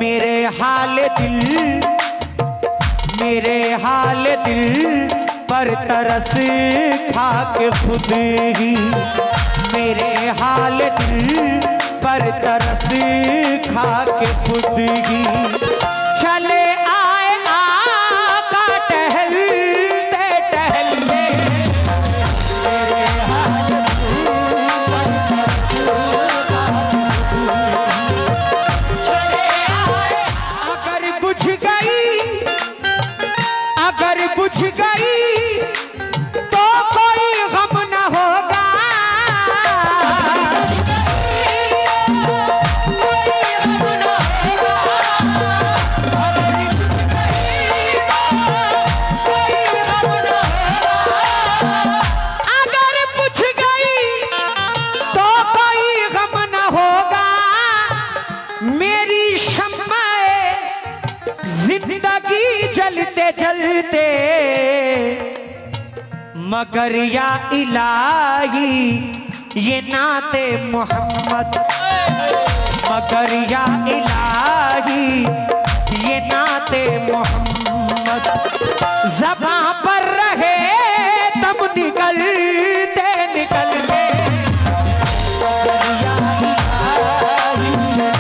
मेरे हाल दिल पर तरस खा के खुद ही, मेरे हाल दिल पर तरस खा के खुद ही चले आए आका टहलते टहलते, मेरे हाल दिल पर तरस खा के चले आए। अगर बुझ गई तो कोई गम न होगा, अगर बुझ गई तो कोई गम न होगा। मेरी शम्माए जिंदगी जलते जलते, मगर या इलाही ये नाते मोहम्मद, मगर या इलाही ये नाते मोहम्मद ज़बां पर रहे तब निकलते निकलते, मगर या इलाही ये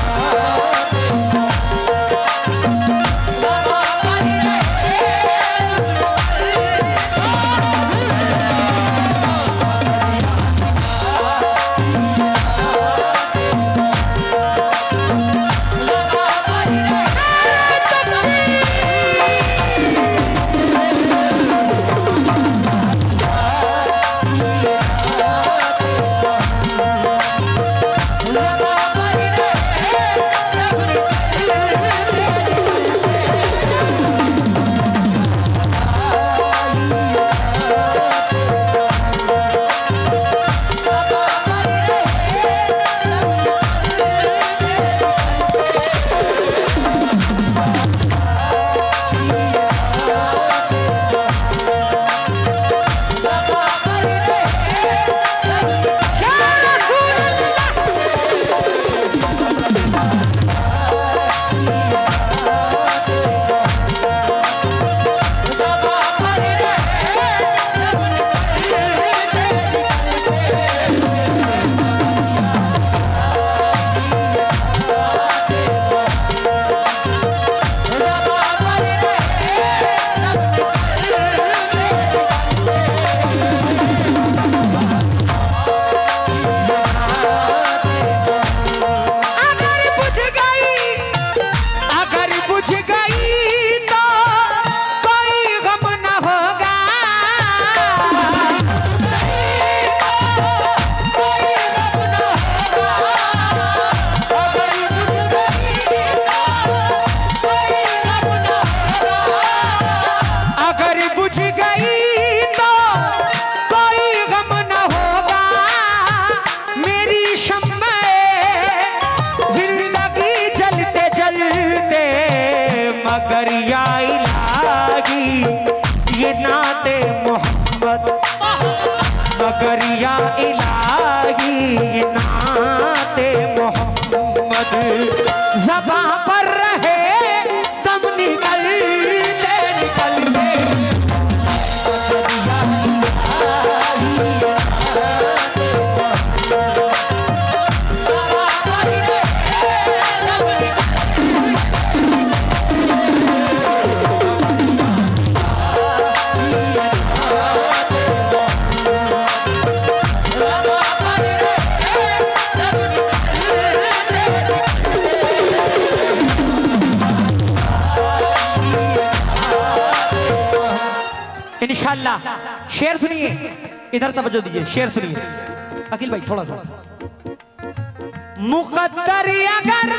मगर या इलाही ये नाते मोहम्मद, मगर या इलाही ये नाते मोहम्मद ज़बां पर रहे तब निकलते निकलते, मगर या इलाही ये नाते इंशाअल्लाह। शेर सुनिए, इधर तवज्जो दीजिए, शेर सुनिए अकील भाई थोड़ा सा। मुकद्दर अगर,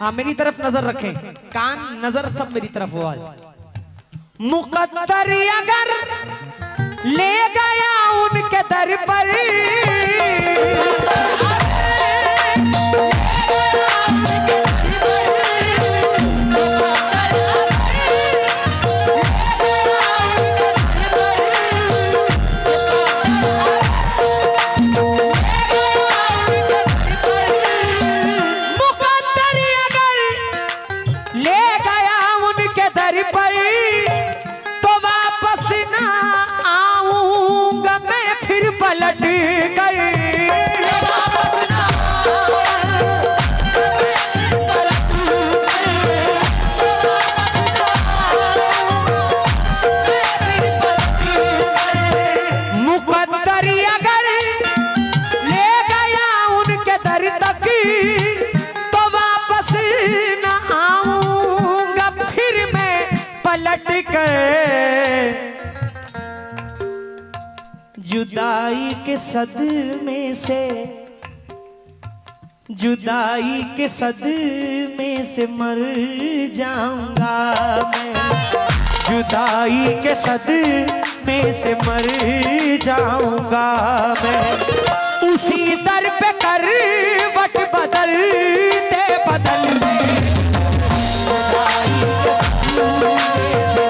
हाँ मेरी तरफ नजर रखें, कान नजर सब मेरी तरफ हो आज। मुकद्दर अगर ले गया उनके दर पर, पलट कर वापस ना मुकद्दर अगर ले गया उनके दर तक तो वापस न आऊंगा फिर मैं पलट कर। जुदाई के सदमे से जुदाई के सदमे से मर जाऊंगा मैं जुदाई के सदमे से मर जाऊंगा मैं। उसी दर पे करवट बदलते बदलते जुदाई के सदमे से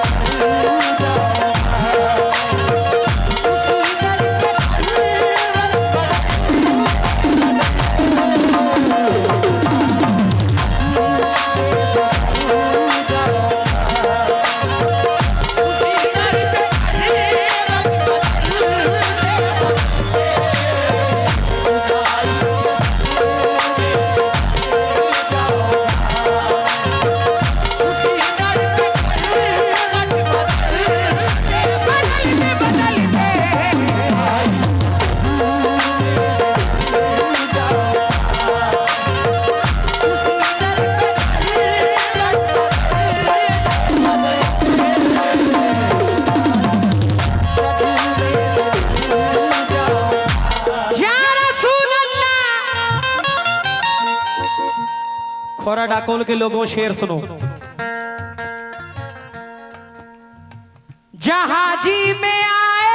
खोरा डाकोल के लोगों शेर सुनो। जहाजी में आए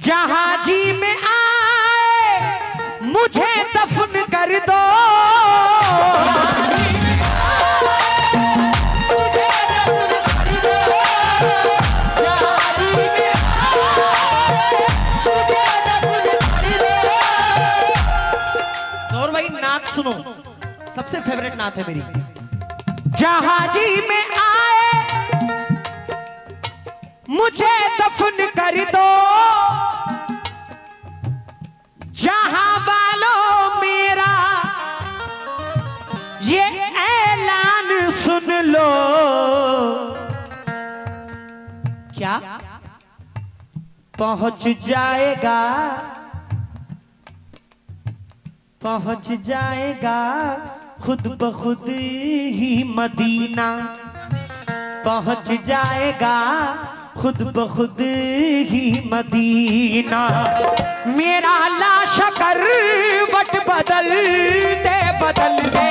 जहाजी में आए मुझे दफन कर दो सुनो सबसे फेवरेट नात है मेरी। जहाजी में आए मुझे दफन कर दो जहां वालों मेरा ये ऐलान सुन लो। क्या पहुंच जाएगा पहुंच जाएगा खुद ब खुद ही मदीना पहुंच जाएगा खुद ब खुद ही मदीना। मेरा लाश करवट बदलते बदलते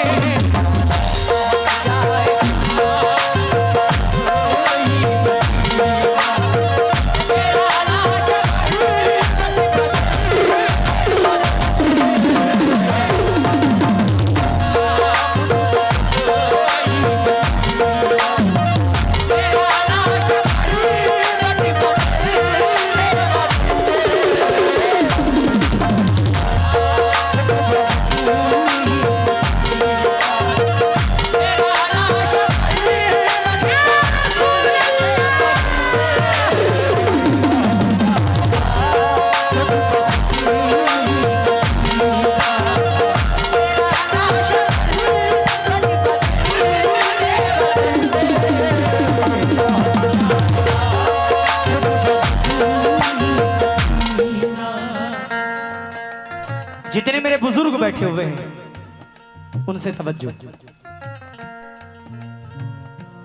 जितने मेरे बुजुर्ग बैठे हुए हैं उनसे तवज्जो,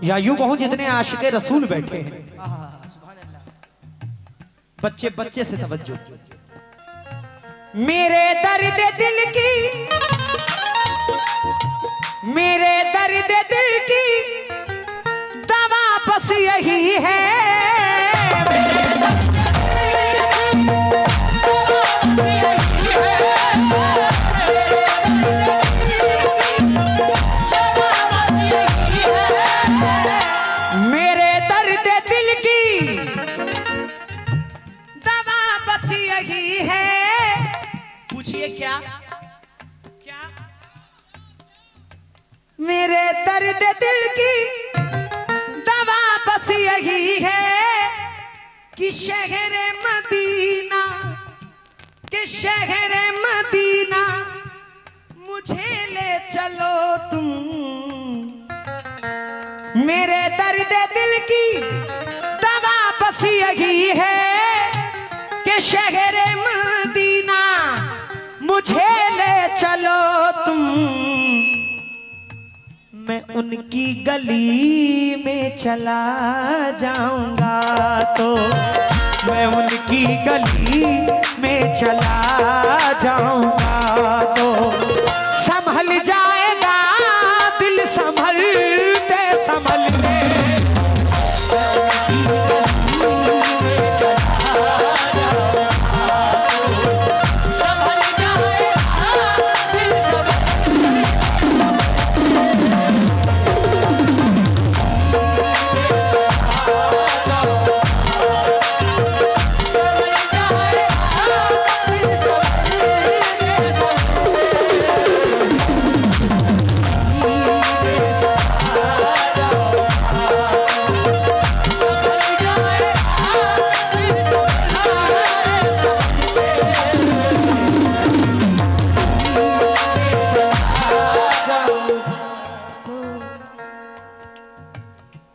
या यूं कहूं जितने आशिक़े रसूल बैठे हैं, बच्चे बच्चे से तवज्जो। मेरे दर्द दिल की मेरे दर्द दिल की दवा बस यही है। क्या क्या मेरे दर्द दिल की दवा बस यही है कि शहरे मदीना, कि शहरे मदीना मुझे ले चलो तुम, मेरे दर्द दिल की दवा बस यही है कि शहरे मदीना मुझे ले चलो तुम, मैं उनकी गली में चला जाऊंगा तो, मैं उनकी गली में चला जाऊंगा तो संभल जाएगा दिल संभलते संभलते,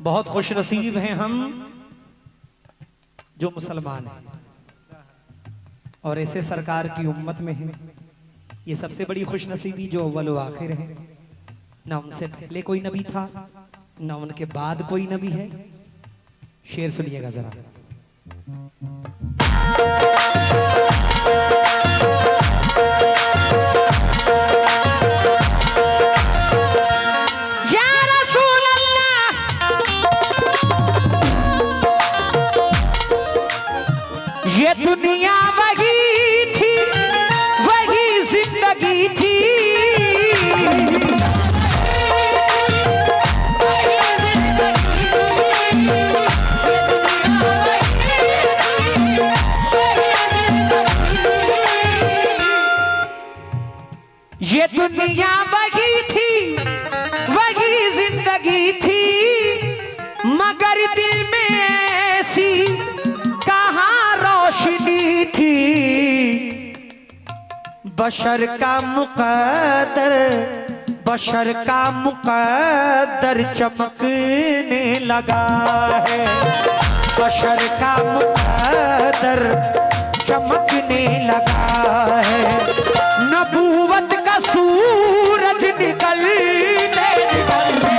बहुत खुश नसीब हैं हम जो मुसलमान हैं और ऐसे सरकार की उम्मत में हैं। ये सबसे बड़ी खुश नसीबी जो अव्वल व आखिर है, ना उनसे पहले कोई नबी था ना उनके बाद कोई नबी है। शेर सुनिएगा जरा। ये दुनिया वही थी, वही जिंदगी थी, ये दुनिया वही थी, वही जिंदगी थी, मगर दिल में ऐसी रोशनी थी, बशर का मुकद्दर, बशर का मुकद्दर चमकने लगा है, बशर का मुकद्दर चमकने लगा है, नबूवत का सूरज निकलते निकलते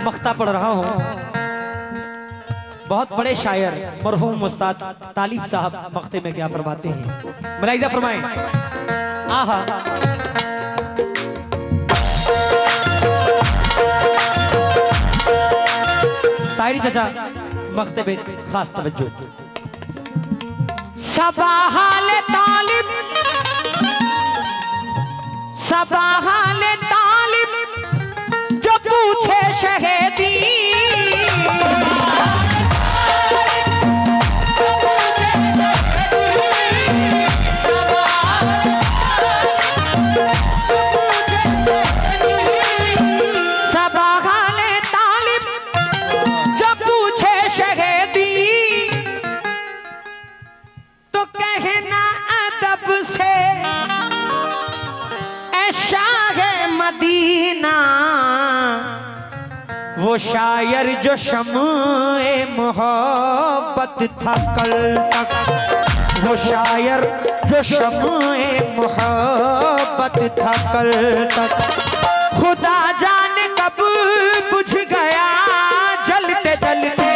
मख्ता पढ़ रहा हूं। बहुत बड़े शायर मरहूम उस्ताद तालिब साहब मख्ते में क्या फरमाते हैं, मलाइजा फरमाएं। आहा ताहिरी चाचा मख्ते में खास तवज्जो। सबाहाल तालिब, सबाहाल तालिब जो पूछे शहीदी, सबाहाल तालिब जो पूछे शहीदी, तो कहना अदब से ऐ शाह मदीना, वो शायर जो शम्ए मोहब्बत था कल तक, वो शायर जो शम्ए मोहब्बत था कल तक, खुदा जाने कब बुझ गया जलते जलते,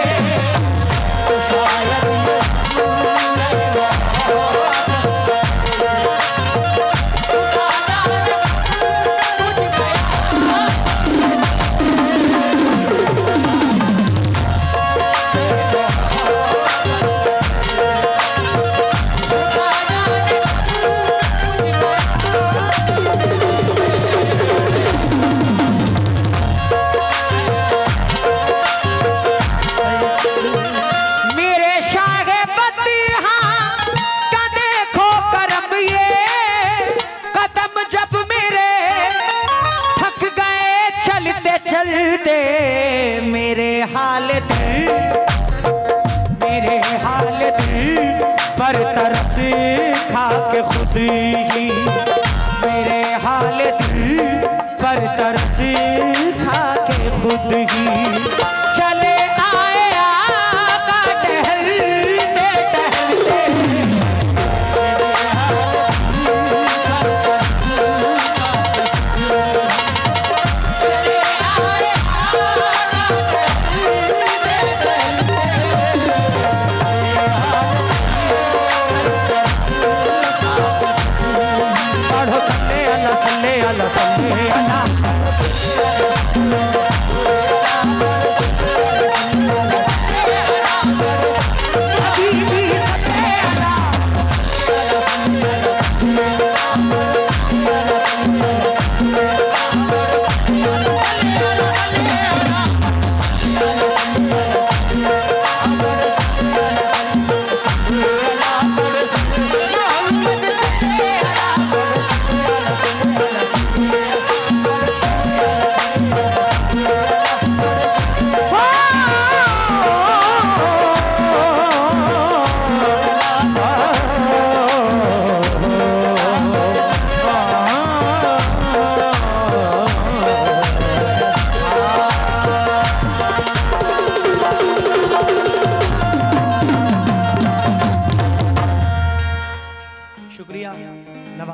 हाल दिल, मेरे हाल दिल पर तरस खा के खुद ही, मेरे हाल दिल पर तरस खा के खुद ही।